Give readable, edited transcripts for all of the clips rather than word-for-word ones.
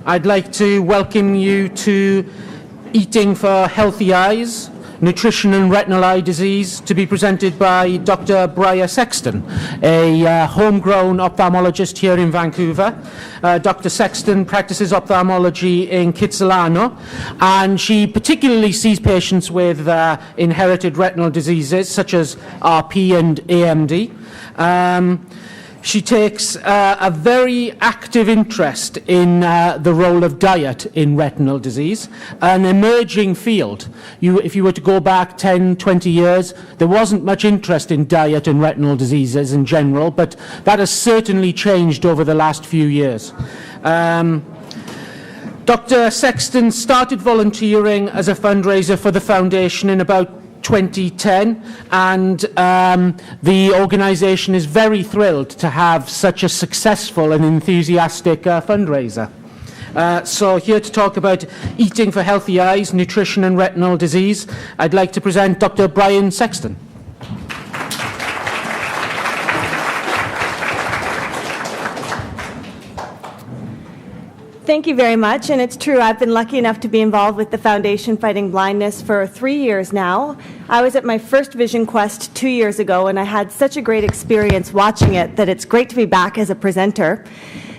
I'd like to welcome you to Eating for Healthy Eyes, Nutrition and Retinal Eye Disease, to be presented by Dr. Briar Sexton, a homegrown ophthalmologist here in Vancouver. Dr. Sexton practices ophthalmology in Kitsilano, and she particularly sees patients with inherited retinal diseases such as RP and AMD. She takes a very active interest in the role of diet in retinal disease, an emerging field. If you were to go back 10, 20 years, there wasn't much interest in diet and retinal diseases in general, but that has certainly changed over the last few years. Dr. Sexton started volunteering as a fundraiser for the foundation in about 2010, and the organisation is very thrilled to have such a successful and enthusiastic fundraiser. So here to talk about Eating for Healthy Eyes, Nutrition and Retinal Disease, I'd like to present Dr. Brian Sexton. Thank you very much, and it's true, I've been lucky enough to be involved with the Foundation Fighting Blindness for 3 years now. I was at my first Vision Quest 2 years ago, and I had such a great experience watching it that it's great to be back as a presenter.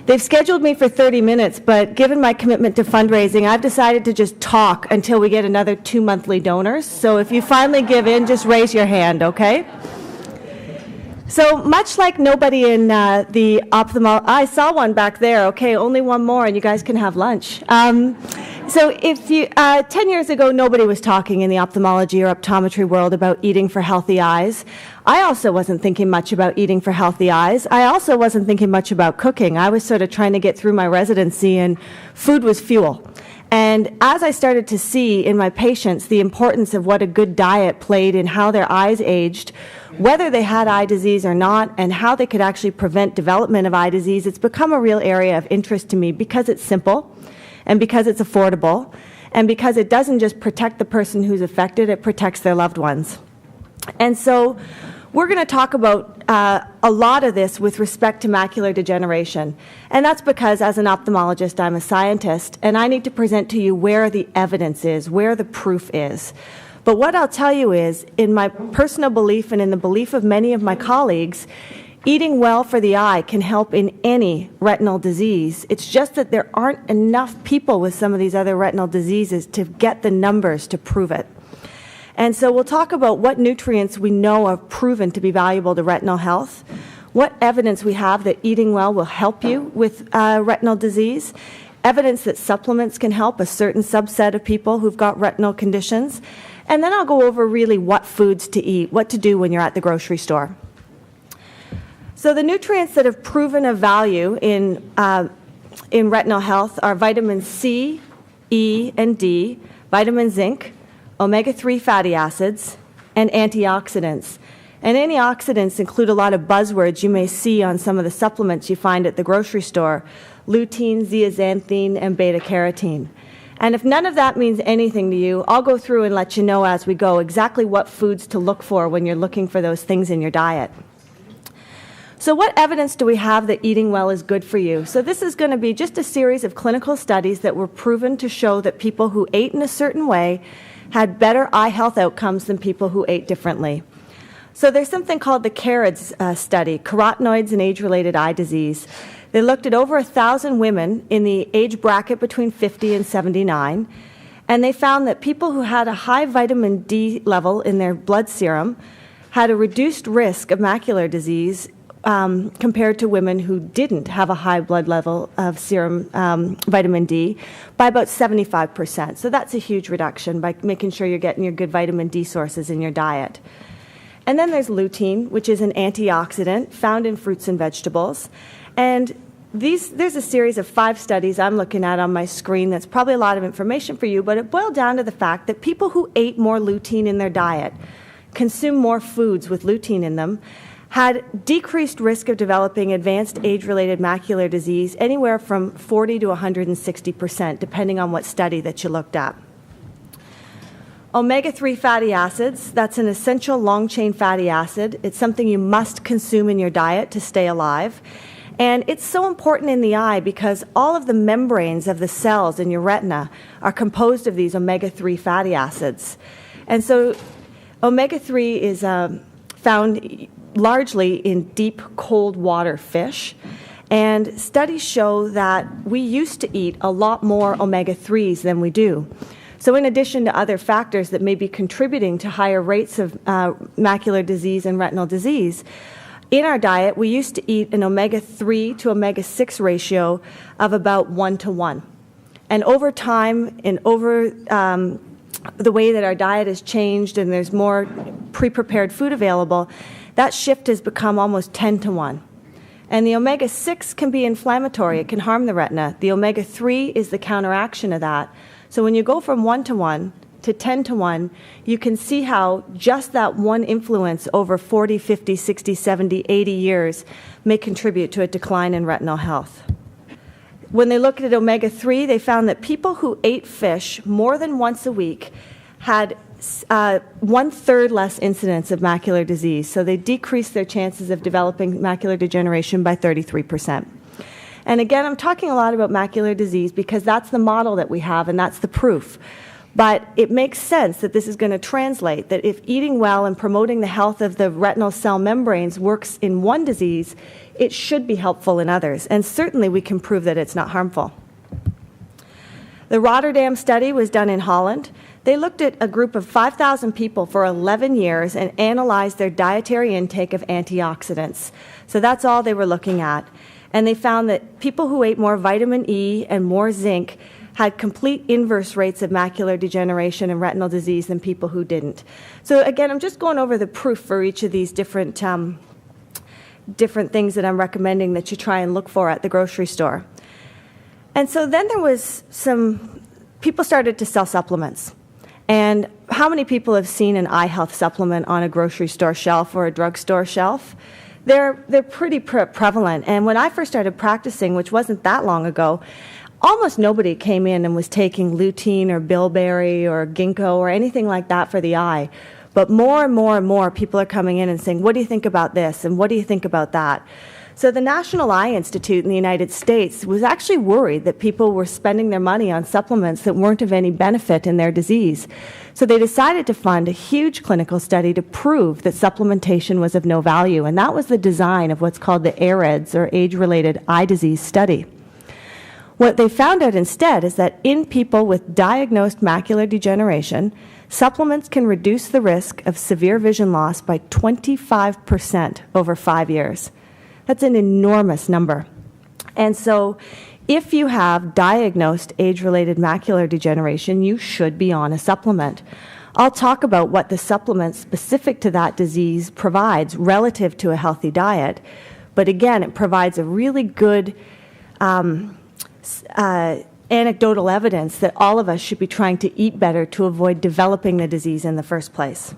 They've scheduled me for 30 minutes, but given my commitment to fundraising, I've decided to just talk until we get another 2 monthly donors. So if you finally give in, just raise your hand, okay? So much like nobody in the I saw one back there. Okay, only one more, and you guys can have lunch. So if you 10 years ago, nobody was talking in the ophthalmology or optometry world about eating for healthy eyes. I also wasn't thinking much about eating for healthy eyes. I also wasn't thinking much about cooking. I was sort of trying to get through my residency, and food was fuel. And as I started to see in my patients the importance of what a good diet played in how their eyes aged, whether they had eye disease or not, and how they could actually prevent development of eye disease, it's become a real area of interest to me because it's simple, and because it's affordable, and because it doesn't just protect the person who's affected, it protects their loved ones. And so we're going to talk about a lot of this with respect to macular degeneration. And that's because as an ophthalmologist, I'm a scientist, and I need to present to you where the evidence is, where the proof is. But what I'll tell you is, in my personal belief and in the belief of many of my colleagues, eating well for the eye can help in any retinal disease. It's just that there aren't enough people with some of these other retinal diseases to get the numbers to prove it. And so we'll talk about what nutrients we know are proven to be valuable to retinal health, what evidence we have that eating well will help you with retinal disease, evidence that supplements can help a certain subset of people who've got retinal conditions, and then I'll go over really what foods to eat, what to do when you're at the grocery store. So the nutrients that have proven of value in retinal health are vitamin C, E, and D, vitamin zinc, omega-3 fatty acids, and antioxidants. And antioxidants include a lot of buzzwords you may see on some of the supplements you find at the grocery store: lutein, zeaxanthin, and beta-carotene. And if none of that means anything to you, I'll go through and let you know as we go exactly what foods to look for when you're looking for those things in your diet. So what evidence do we have that eating well is good for you? So this is going to be just a series of clinical studies that were proven to show that people who ate in a certain way had better eye health outcomes than people who ate differently. So there's something called the CAROTS study, carotenoids and age-related eye disease. They looked at over 1,000 women in the age bracket between 50 and 79, and they found that people who had a high vitamin D level in their blood serum had a reduced risk of macular disease compared to women who didn't have a high blood level of serum vitamin D by about 75%. So that's a huge reduction by making sure you're getting your good vitamin D sources in your diet. And then there's lutein, which is an antioxidant found in fruits and vegetables. And there's a series of 5 studies I'm looking at on my screen that's probably a lot of information for you, but it boiled down to the fact that people who ate more lutein in their diet, consumed more foods with lutein in them, had decreased risk of developing advanced age-related macular disease anywhere from 40 to 160%, depending on what study that you looked at. Omega-3 fatty acids, that's an essential long-chain fatty acid. It's something you must consume in your diet to stay alive. And it's so important in the eye because all of the membranes of the cells in your retina are composed of these omega-3 fatty acids. And so omega-3 is found largely in deep cold water fish. And studies show that we used to eat a lot more omega-3s than we do. So in addition to other factors that may be contributing to higher rates of macular disease and retinal disease, in our diet, we used to eat an omega-3 to omega-6 ratio of about 1 to 1. And over time and over the way that our diet has changed and there's more pre-prepared food available, that shift has become almost 10 to 1. And the omega-6 can be inflammatory. It can harm the retina. The omega-3 is the counteraction of that. So when you go from 1 to 1 to 10 to 1, you can see how just that one influence over 40, 50, 60, 70, 80 years may contribute to a decline in retinal health. When they looked at omega-3, they found that people who ate fish more than once a week had 1/3 less incidence of macular disease. So they decreased their chances of developing macular degeneration by 33%. And again, I'm talking a lot about macular disease because that's the model that we have and that's the proof. But it makes sense that this is going to translate, that if eating well and promoting the health of the retinal cell membranes works in one disease, it should be helpful in others. And certainly we can prove that it's not harmful. The Rotterdam study was done in Holland. They looked at a group of 5,000 people for 11 years and analyzed their dietary intake of antioxidants. So that's all they were looking at. And they found that people who ate more vitamin E and more zinc had complete inverse rates of macular degeneration and retinal disease than people who didn't. So again, I'm just going over the proof for each of these different things that I'm recommending that you try and look for at the grocery store. And so then there was people started to sell supplements. And how many people have seen an eye health supplement on a grocery store shelf or a drugstore shelf? They're pretty prevalent. And when I first started practicing, which wasn't that long ago, almost nobody came in and was taking lutein or bilberry or ginkgo or anything like that for the eye. But more and more and more people are coming in and saying, what do you think about this? And what do you think about that? So the National Eye Institute in the United States was actually worried that people were spending their money on supplements that weren't of any benefit in their disease. So they decided to fund a huge clinical study to prove that supplementation was of no value. And that was the design of what's called the AREDS, or Age-Related Eye Disease Study. What they found out instead is that in people with diagnosed macular degeneration, supplements can reduce the risk of severe vision loss by 25% over 5 years. That's an enormous number. And so if you have diagnosed age-related macular degeneration, you should be on a supplement. I'll talk about what the supplement specific to that disease provides relative to a healthy diet. But again, it provides a really good anecdotal evidence that all of us should be trying to eat better to avoid developing the disease in the first place.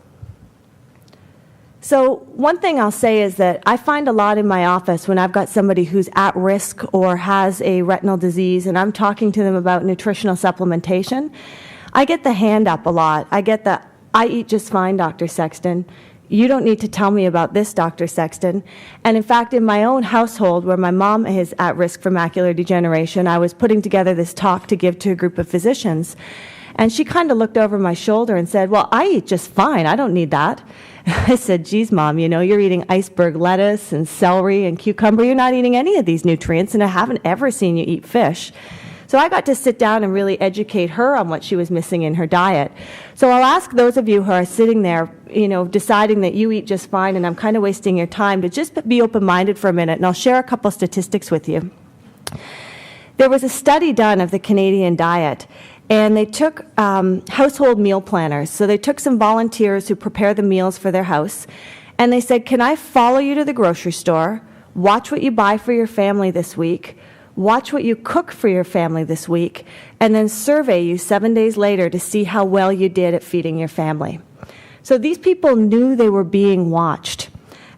So one thing I'll say is that I find a lot in my office when I've got somebody who's at risk or has a retinal disease and I'm talking to them about nutritional supplementation, I get the hand up a lot. I get the, I eat just fine, Dr. Sexton. You don't need to tell me about this, Dr. Sexton. And in fact, in my own household, where my mom is at risk for macular degeneration, I was putting together this talk to give to a group of physicians. And she kind of looked over my shoulder and said, well, I eat just fine. I don't need that. I said, geez, Mom, you know, you're eating iceberg lettuce and celery and cucumber. You're not eating any of these nutrients, and I haven't ever seen you eat fish. So I got to sit down and really educate her on what she was missing in her diet. So I'll ask those of you who are sitting there, you know, deciding that you eat just fine and I'm kind of wasting your time, to just be open-minded for a minute, and I'll share a couple statistics with you. There was a study done of the Canadian diet, and they took household meal planners. So they took some volunteers who prepare the meals for their house, and they said, can I follow you to the grocery store, watch what you buy for your family this week, watch what you cook for your family this week, and then survey you 7 days later to see how well you did at feeding your family. So these people knew they were being watched.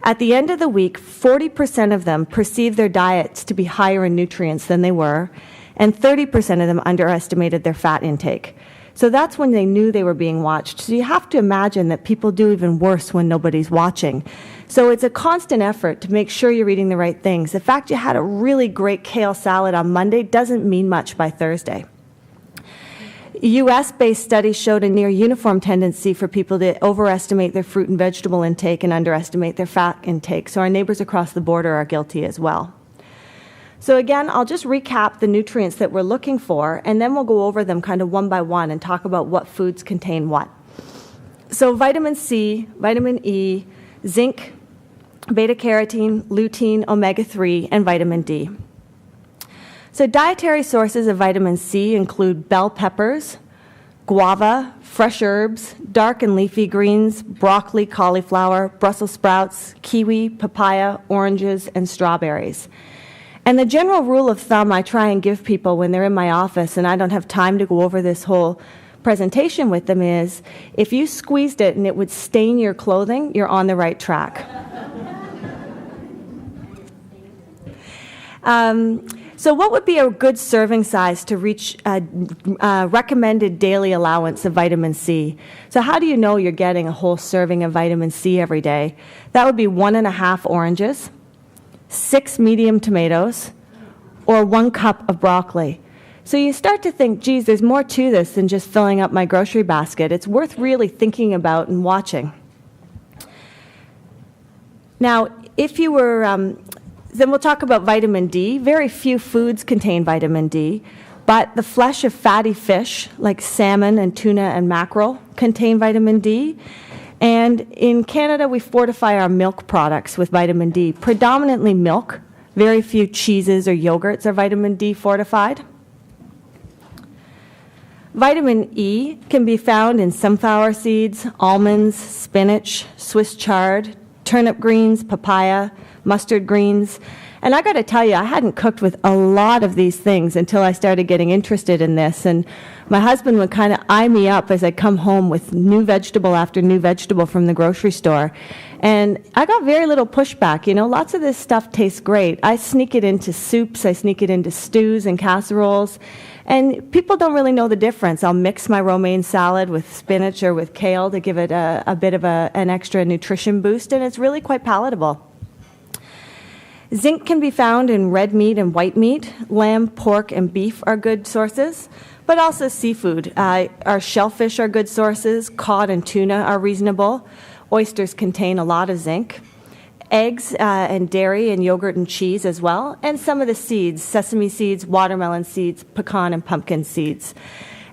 At the end of the week, 40% of them perceived their diets to be higher in nutrients than they were, and 30% of them underestimated their fat intake. So that's when they knew they were being watched. So you have to imagine that people do even worse when nobody's watching. So it's a constant effort to make sure you're eating the right things. The fact you had a really great kale salad on Monday doesn't mean much by Thursday. US-based studies showed a near uniform tendency for people to overestimate their fruit and vegetable intake and underestimate their fat intake. So our neighbors across the border are guilty as well. So again, I'll just recap the nutrients that we're looking for, and then we'll go over them kind of one by one and talk about what foods contain what. So vitamin C, vitamin E, zinc, beta-carotene, lutein, omega-3, and vitamin D. So dietary sources of vitamin C include bell peppers, guava, fresh herbs, dark and leafy greens, broccoli, cauliflower, Brussels sprouts, kiwi, papaya, oranges, and strawberries. And the general rule of thumb I try and give people when they're in my office and I don't have time to go over this whole presentation with them is, if you squeezed it and it would stain your clothing, you're on the right track. So what would be a good serving size to reach a recommended daily allowance of vitamin C? So how do you know you're getting a whole serving of vitamin C every day? That would be 1.5 oranges, 6 medium tomatoes, or 1 cup of broccoli. So you start to think, geez, there's more to this than just filling up my grocery basket. It's worth really thinking about and watching. Now, if you were, then we'll talk about vitamin D. Very few foods contain vitamin D, but the flesh of fatty fish, like salmon and tuna and mackerel, contain vitamin D. And in Canada, we fortify our milk products with vitamin D, predominantly milk. Very few cheeses or yogurts are vitamin D fortified. Vitamin E can be found in sunflower seeds, almonds, spinach, Swiss chard, turnip greens, papaya, mustard greens. And I got to tell you, I hadn't cooked with a lot of these things until I started getting interested in this. And my husband would kind of eye me up as I come home with new vegetable after new vegetable from the grocery store. And I got very little pushback. You know, lots of this stuff tastes great. I sneak it into soups. I sneak it into stews and casseroles. And people don't really know the difference. I'll mix my romaine salad with spinach or with kale to give it a bit of an extra nutrition boost. And it's really quite palatable. Zinc can be found in red meat and white meat. Lamb, pork, and beef are good sources, but also seafood. Our shellfish are good sources. Cod and tuna are reasonable. Oysters contain a lot of zinc. Eggs and dairy and yogurt and cheese as well, and some of the seeds, sesame seeds, watermelon seeds, pecan and pumpkin seeds.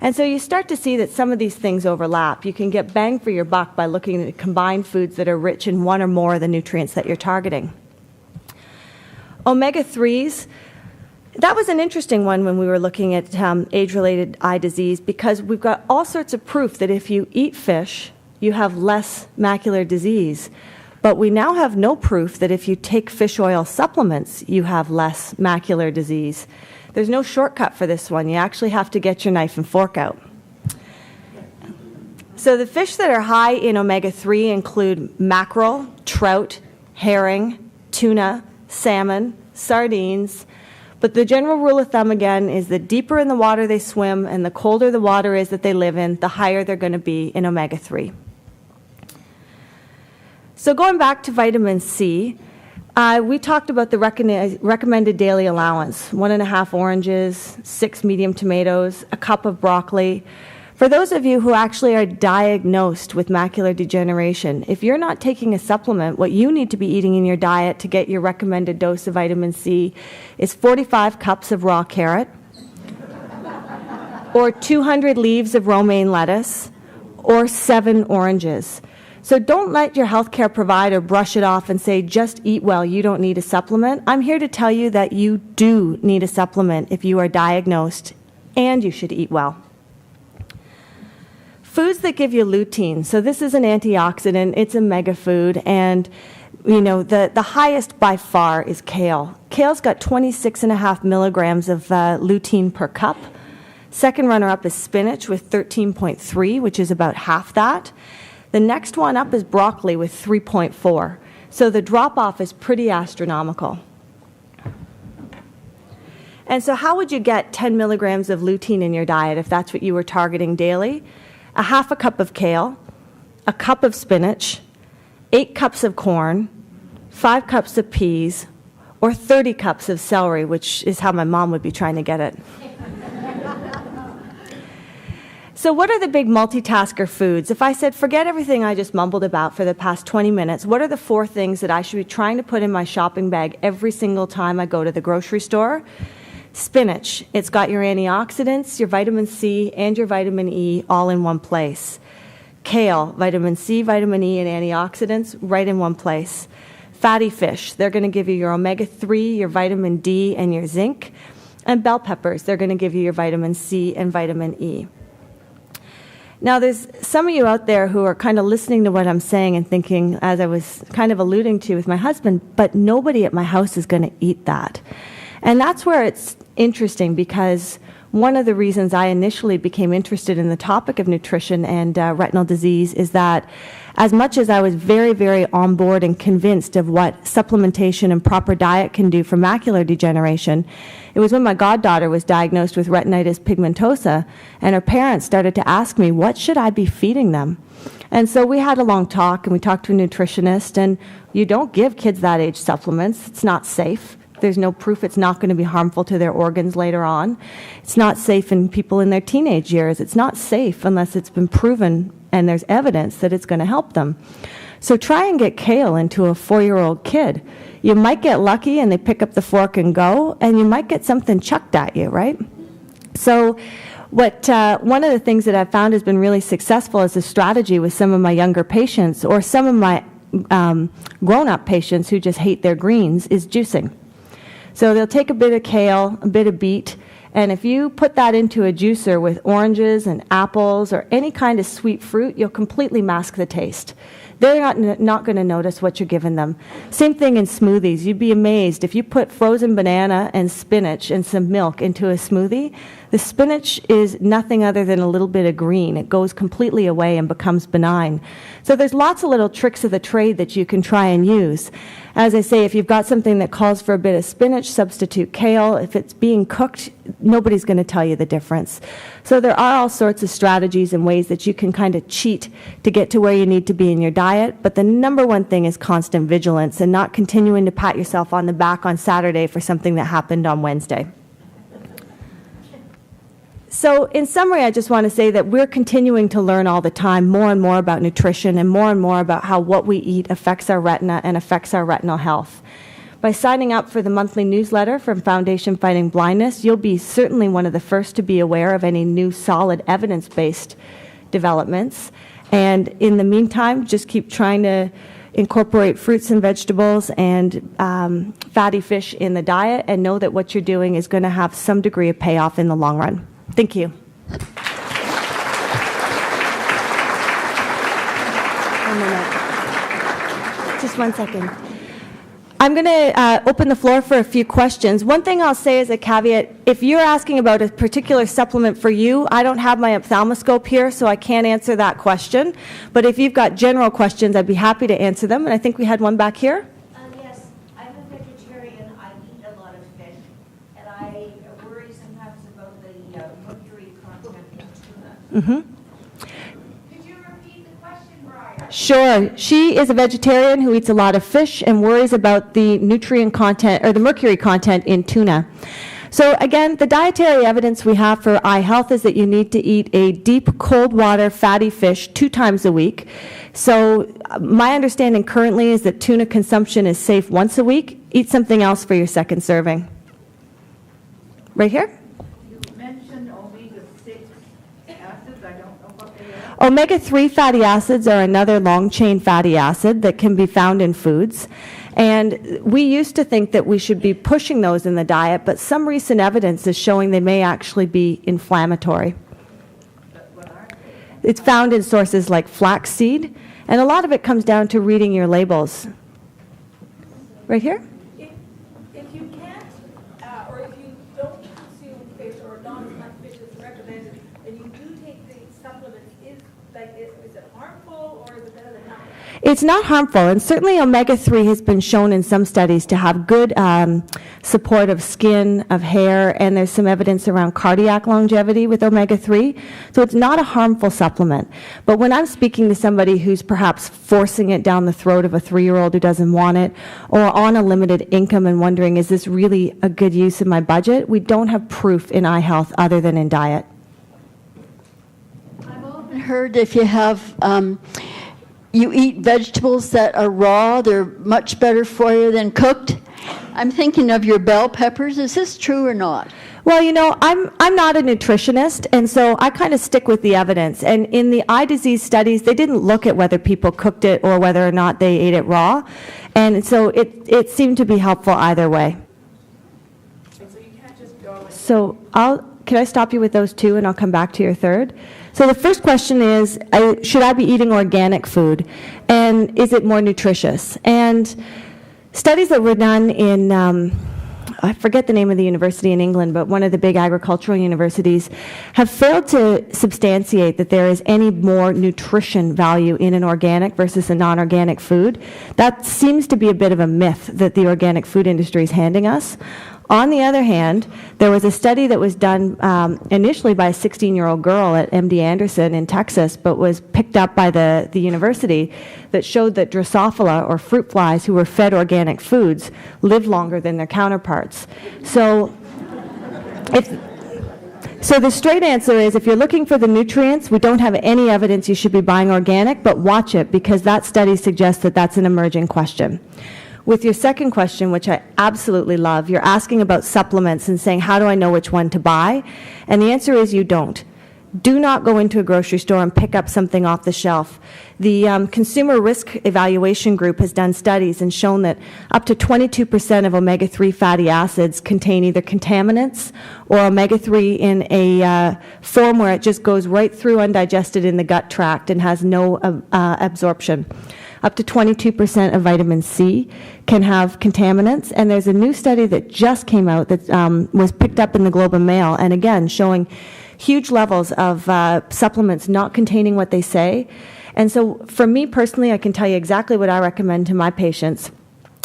And so you start to see that some of these things overlap. You can get bang for your buck by looking at combined foods that are rich in one or more of the nutrients that you're targeting. Omega-3s, that was an interesting one when we were looking at age-related eye disease, because we've got all sorts of proof that if you eat fish, you have less macular disease. But we now have no proof that if you take fish oil supplements, you have less macular disease. There's no shortcut for this one. You actually have to get your knife and fork out. So the fish that are high in omega-3 include mackerel, trout, herring, tuna, salmon, sardines. But the general rule of thumb, again, is the deeper in the water they swim and the colder the water is that they live in, the higher they're going to be in omega-3. So going back to vitamin C, we talked about the recommended daily allowance, 1.5 oranges, 6 medium tomatoes, a cup of broccoli. For those of you who actually are diagnosed with macular degeneration, if you're not taking a supplement, what you need to be eating in your diet to get your recommended dose of vitamin C is 45 cups of raw carrot, or 200 leaves of romaine lettuce, or 7 oranges. So don't let your healthcare provider brush it off and say, just eat well, you don't need a supplement. I'm here to tell you that you do need a supplement if you are diagnosed, and you should eat well. Foods that give you lutein. So this is an antioxidant. It's a mega food. And, you know, the highest by far is kale. Kale's got 26.5 milligrams of lutein per cup. Second runner-up is spinach with 13.3, which is about half that. The next one up is broccoli with 3.4. So the drop-off is pretty astronomical. And so how would you get 10 milligrams of lutein in your diet if that's what you were targeting daily? A half a cup of kale, a cup of spinach, 8 cups of corn, 5 cups of peas, or 30 cups of celery, which is how my mom would be trying to get it. So what are the big multitasker foods? If I said, forget everything I just mumbled about for the past 20 minutes, what are the 4 things that I should be trying to put in my shopping bag every single time I go to the grocery store? Spinach. It's got your antioxidants, your vitamin C, and your vitamin E all in one place. Kale, vitamin C, vitamin E, and antioxidants right in one place. Fatty fish. They're going to give you your omega-3, your vitamin D, and your zinc. And bell peppers. They're going to give you your vitamin C and vitamin E. Now, there's some of you out there who are kind of listening to what I'm saying and thinking, as I was kind of alluding to with my husband, but nobody at my house is going to eat that. And that's where it's interesting, because one of the reasons I initially became interested in the topic of nutrition and retinal disease is that as much as I was very, very on board and convinced of what supplementation and proper diet can do for macular degeneration, it was when my goddaughter was diagnosed with retinitis pigmentosa and her parents started to ask me, what should I be feeding them? And so we had a long talk, and we talked to a nutritionist, and you don't give kids that age supplements. It's not safe. There's no proof it's not going to be harmful to their organs later on. It's not safe in people in their teenage years. It's not safe unless it's been proven and there's evidence that it's going to help them. So try and get kale into a 4-year-old kid. You might get lucky and they pick up the fork and go, and you might get something chucked at you, right? So one of the things that I've found has been really successful as a strategy with some of my younger patients or some of my grown-up patients who just hate their greens is juicing. So they'll take a bit of kale, a bit of beet, and if you put that into a juicer with oranges and apples or any kind of sweet fruit, you'll completely mask the taste. They're not going to notice what you're giving them. Same thing in smoothies. You'd be amazed if you put frozen banana and spinach and some milk into a smoothie. The spinach is nothing other than a little bit of green. It goes completely away and becomes benign. So there's lots of little tricks of the trade that you can try and use. As I say, if you've got something that calls for a bit of spinach, substitute kale. If it's being cooked, nobody's going to tell you the difference. So there are all sorts of strategies and ways that you can kind of cheat to get to where you need to be in your diet. But the number one thing is constant vigilance and not continuing to pat yourself on the back on Saturday for something that happened on Wednesday. So in summary, I just want to say that we're continuing to learn all the time more and more about nutrition and more about how what we eat affects our retina and affects our retinal health. By signing up for the monthly newsletter from Foundation Fighting Blindness, you'll be certainly one of the first to be aware of any new solid evidence-based developments. And in the meantime, just keep trying to incorporate fruits and vegetables and fatty fish in the diet, and know that what you're doing is going to have some degree of payoff in the long run. Thank you. 1 minute. Just 1 second. I'm going to open the floor for a few questions. One thing I'll say as a caveat, if you're asking about a particular supplement for you, I don't have my ophthalmoscope here, so I can't answer that question. But if you've got general questions, I'd be happy to answer them. And I think we had one back here. Yes, I'm a vegetarian. I eat a lot of fish, and I worry sometimes about the mercury content in tuna. Mm-hmm. Could you repeat the question, Briar? Sure. She is a vegetarian who eats a lot of fish and worries about the nutrient content or the mercury content in tuna. So again, the dietary evidence we have for eye health is that you need to eat a deep cold water fatty fish 2 times a week. So my understanding currently is that tuna consumption is safe once a week. Eat something else for your second serving. Right here? You mentioned omega-6 acids. I don't know what they are. Omega-3 fatty acids are another long-chain fatty acid that can be found in foods. And we used to think that we should be pushing those in the diet, but some recent evidence is showing they may actually be inflammatory. It's found in sources like flaxseed, and a lot of it comes down to reading your labels. Right here? If you can't, or if you don't consume fish or not as much fish as recommended, and you do take the supplements, is like, is it harmful or is it better than nothing? It's not harmful, and certainly omega-3 has been shown in some studies to have good support of skin, of hair, and there's some evidence around cardiac longevity with omega-3. So it's not a harmful supplement. But when I'm speaking to somebody who's perhaps forcing it down the throat of a 3-year-old who doesn't want it, or on a limited income and wondering, is this really a good use of my budget? We don't have proof in eye health other than in diet. I've often heard if you have, you eat vegetables that are raw, they're much better for you than cooked. I'm thinking of your bell peppers. Is this true or not? Well, you know, I'm not a nutritionist, and so I kind of stick with the evidence. And in the eye disease studies, they didn't look at whether people cooked it or whether or not they ate it raw. And so it seemed to be helpful either way. And so you can't just go. So can I stop you with those two, and I'll come back to your third? So the first question is, should I be eating organic food? And is it more nutritious? And studies that were done in, I forget the name of the university in England, but one of the big agricultural universities, have failed to substantiate that there is any more nutrition value in an organic versus a non-organic food. That seems to be a bit of a myth that the organic food industry is handing us. On the other hand, there was a study that was done initially by a 16-year-old girl at MD Anderson in Texas, but was picked up by the university, that showed that Drosophila, or fruit flies who were fed organic foods, lived longer than their counterparts. So the straight answer is, if you're looking for the nutrients, we don't have any evidence you should be buying organic, but watch it, because that study suggests that that's an emerging question. With your second question, which I absolutely love, you're asking about supplements and saying, how do I know which one to buy? And the answer is you don't. Do not go into a grocery store and pick up something off the shelf. The Consumer Risk Evaluation Group has done studies and shown that up to 22% of omega-3 fatty acids contain either contaminants or omega-3 in a form where it just goes right through undigested in the gut tract and has no absorption. Up to 22% of vitamin C can have contaminants, and there's a new study that just came out that was picked up in the Globe and Mail, and again showing huge levels of supplements not containing what they say. And so for me personally, I can tell you exactly what I recommend to my patients.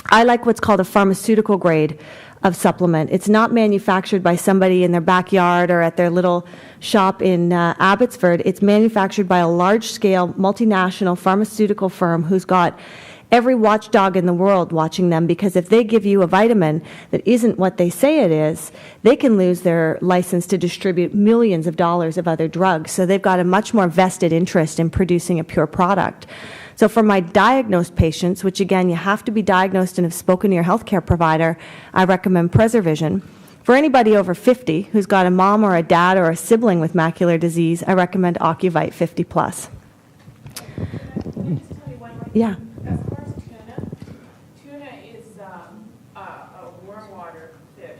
I like what's called a pharmaceutical grade of supplement. It's not manufactured by somebody in their backyard or at their little shop in Abbotsford. It's manufactured by a large-scale multinational pharmaceutical firm who's got every watchdog in the world watching them, because if they give you a vitamin that isn't what they say it is, they can lose their license to distribute millions of dollars of other drugs. So they've got a much more vested interest in producing a pure product. So for my diagnosed patients, which again, you have to be diagnosed and have spoken to your healthcare provider, I recommend Preservision. For anybody over 50 who's got a mom or a dad or a sibling with macular disease, I recommend Ocuvite 50 plus. Yeah. As far as tuna is a warm water fish,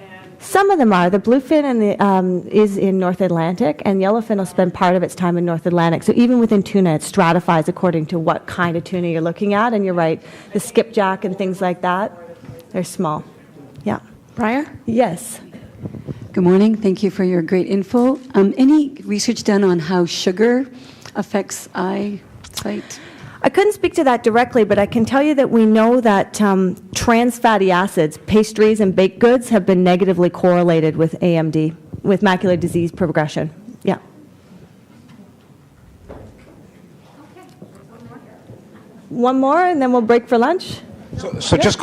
and Some of them are. The bluefin is in North Atlantic, and yellowfin will spend part of its time in North Atlantic. So even within tuna, it stratifies according to what kind of tuna you're looking at. And you're right, the skipjack and things like that, they're small. Yeah. Briar? Yes. Good morning. Thank you for your great info. Any research done on how sugar affects eyesight? I couldn't speak to that directly, but I can tell you that we know that trans fatty acids, pastries and baked goods, have been negatively correlated with AMD, with macular disease progression. Yeah. One more, and then we'll break for lunch? So just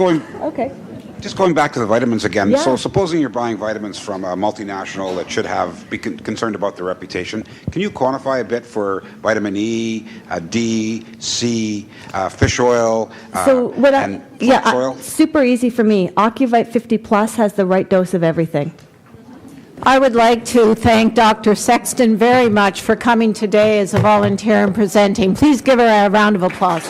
going back to the vitamins again. Yeah. So supposing you're buying vitamins from a multinational that should be concerned about their reputation, can you quantify a bit for vitamin E, D, C, fish oil, and flax oil? Super easy for me. Ocuvite 50 plus has the right dose of everything. I would like to thank Dr. Sexton very much for coming today as a volunteer and presenting. Please give her a round of applause.